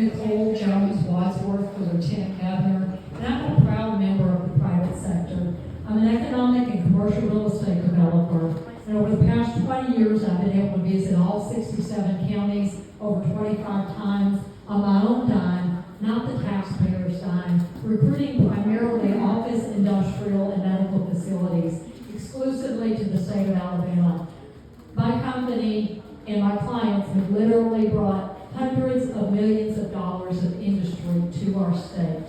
Nicole Jones Wadsworth for Lieutenant Governor, and I'm a proud member of the private sector. I'm an economic and commercial real estate developer, and over the past 20 years, I've been able to visit all 67 counties over 25 times on my own dime, not the taxpayers' dime, recruiting primarily office, industrial, and medical facilities, exclusively to the state of Alabama. My company and my clients have literally brought hundreds of millions of dollars of industry to our state.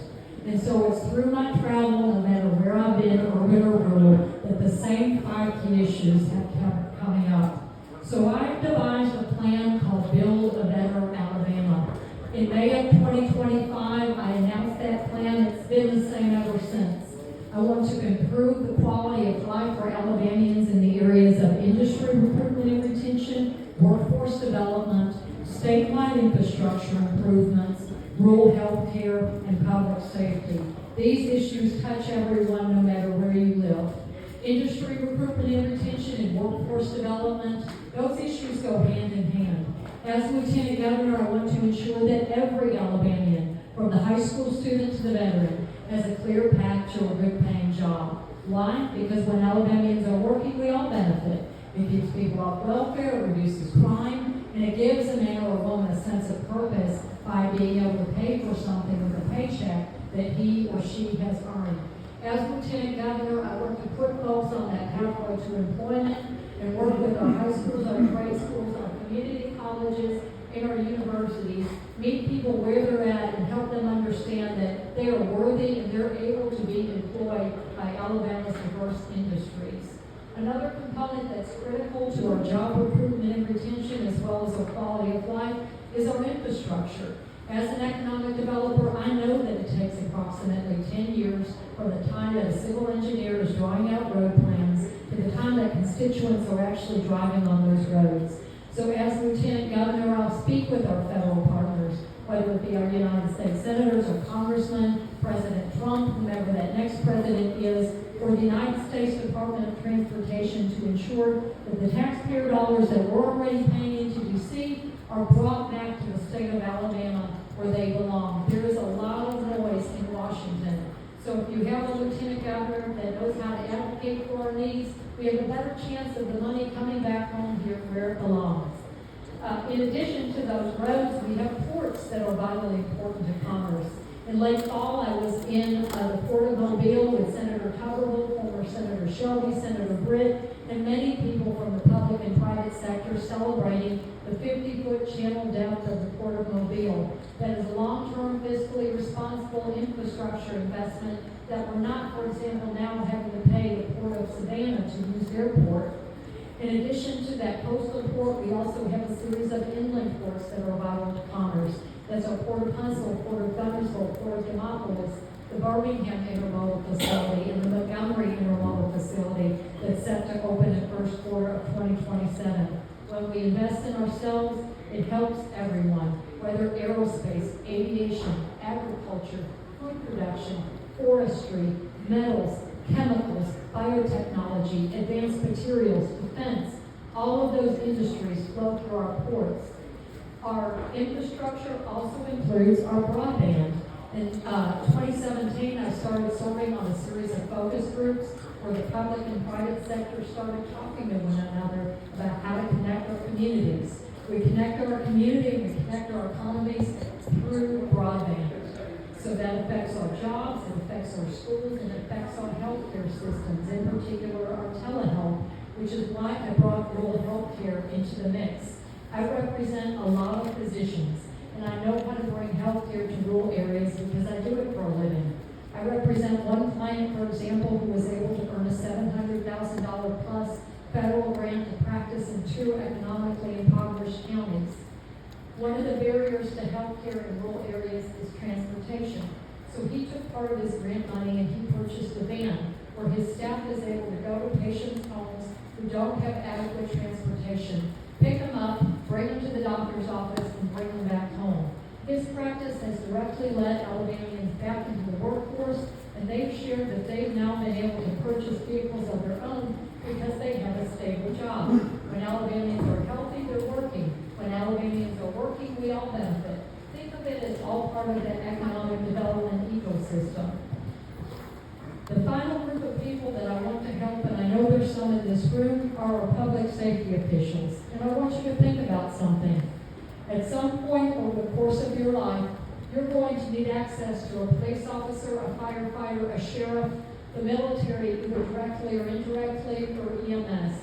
And so it's through my travel, no matter where I've been, urban or rural, that the same 5 key issues have kept coming up. So I've devised a plan called Build a Better Alabama. In May of 2025, I announced that plan. It's been the same ever since. I want to improve the quality of life for Alabamians in the areas of industry recruitment and retention, workforce development, statewide infrastructure improvements, rural health care, and public safety. These issues touch everyone no matter where you live. Industry recruitment and retention and workforce development, those issues go hand in hand. As Lieutenant Governor, I want to ensure that every Alabamian, from the high school student to the veteran, has a clear path to a good paying job. Why? Because when Alabamians are working, we all benefit. It keeps people off welfare, it reduces crime, and it gives a man or a woman a sense of purpose by being able to pay for something with a paycheck that he or she has earned. As Lieutenant Governor, I want to put folks on that pathway to employment and work with our high schools, our grade schools, our community colleges, and our universities, meet people where they're at and help them understand that they are worthy and they're able to be employed by Alabama's diverse industries. Another component that's critical to our job recruitment and retention, as well as our quality of life, is our infrastructure. As an economic developer, I know that it takes approximately 10 years from the time that a civil engineer is drawing out road plans to the time that constituents are actually driving on those roads. So as Lieutenant Governor, I'll speak with our federal partners, whether it be our United States senators or congressmen, President Trump, whomever that next president is, or the United States Department of Transportation, to ensure that the taxpayer dollars that we're already paying into D.C. are brought back to the state of Alabama where they belong. There is a lot of noise in Washington. So if you have a lieutenant governor that knows how to advocate for our needs, we have a better chance of the money coming back home here where it belongs. In addition to those roads, we have ports that are vitally important to commerce. In late fall, I was in the Port of Mobile with Senator Tuberville, former Senator Shelby, Senator Britt, and many people from the public and private sector celebrating the 50-foot channel depth of the Port of Mobile. That is a long-term, fiscally responsible infrastructure investment that we're not, for example, now having to pay the Port of Savannah to use their port. In addition to that coastal port, we also have a series of inland ports that are vital to commerce. That's our Port of Huntsville, Port of Guntersville, Port of Demopolis, the Birmingham Intermodal Facility, and the Montgomery Intermodal Facility that's set to open in first quarter of 2027. When we invest in ourselves, it helps everyone, whether aerospace, aviation, agriculture, food production, forestry, metals, chemicals, biotechnology, advanced materials, defense. All of those industries flow through our ports. Our infrastructure also includes our broadband. In 2017, I started serving on a series of focus groups where the public and private sector started talking to one another about how to connect our communities. We connect our community and we connect our economies through broadband. So that affects our jobs, it affects our schools, and it affects our healthcare systems, in particular our telehealth, which is why I brought rural healthcare into the mix. I represent a lot of physicians, and I know how to bring healthcare to rural areas because I do it for a living. I represent one client, for example, who was able to earn a $700,000 plus federal grant to practice in 2 economically impoverished counties. One of the barriers to healthcare in rural areas is transportation. So he took part of his grant money and he purchased a van where his staff is able to go to patients' homes who don't have adequate transportation, pick them up, bring them to the doctor's office, and bring them back home. His practice has directly led Alabamians back into the workforce, and they've shared that they've now been able to purchase vehicles of their own because they have a stable job. When Alabamians are healthy, they're working. When Alabamians are working, we all benefit. Think of it is all part of the economic development ecosystem. The final group of people that I want to help, and I know there's some in this room, are our public safety officials. And I want you to think about something. At some point over the course of your life, you're going to need access to a police officer, a firefighter, a sheriff, the military, either directly or indirectly, or EMS.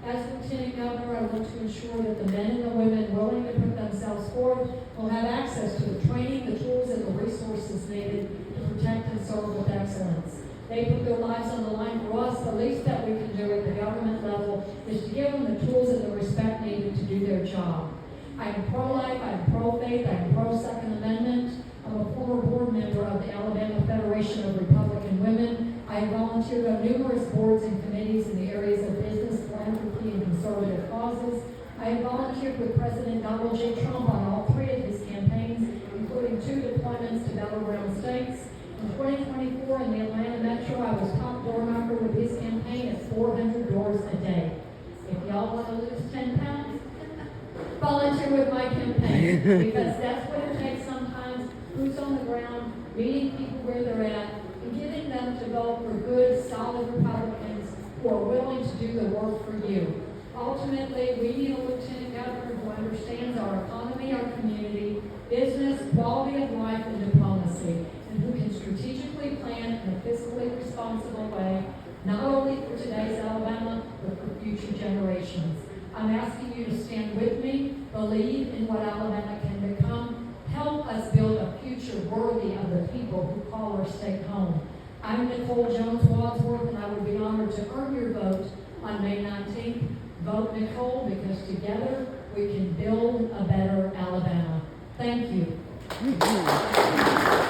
As Lieutenant Governor, I want to ensure that the men and the women willing to put themselves forward will have access to the training, the tools, and the resources needed to protect and serve with excellence. They put their lives on the line for us. The least that we can do at the government level is to give them the tools and the respect needed to do their job. I am pro-life, I am pro-faith, I am pro-Second Amendment. I'm a former board member of the Alabama Federation of Republican Women. I have volunteered on numerous boards and committees in the areas of business, philanthropy, and conservative causes. I have volunteered with President Donald J. Trump on all 3 of his campaigns, including 2 deployments to battleground states. In 2024, in the Atlanta Metro, I was top door knocker with his campaign at 400 doors a day. If y'all want to lose 10 pounds, volunteer with my campaign, because that's what it takes sometimes. Boots on the ground, meeting people where they're at, and getting them to vote for good, solid Republicans who are willing to do the work for you. Ultimately, we need a lieutenant governor who understands our economy, our community, business, quality of life, and diplomacy, and who can strategically plan in a fiscally responsible way, not only for today's Alabama, but for future generations. I'm asking you to stand with me, believe in what Alabama can become, help us build a future worthy of the people who call our state home. I'm Nicole Jones Wadsworth, and I would be honored to earn your vote on May 19th. Vote Nicole, because together we can build a better Alabama. Thank you.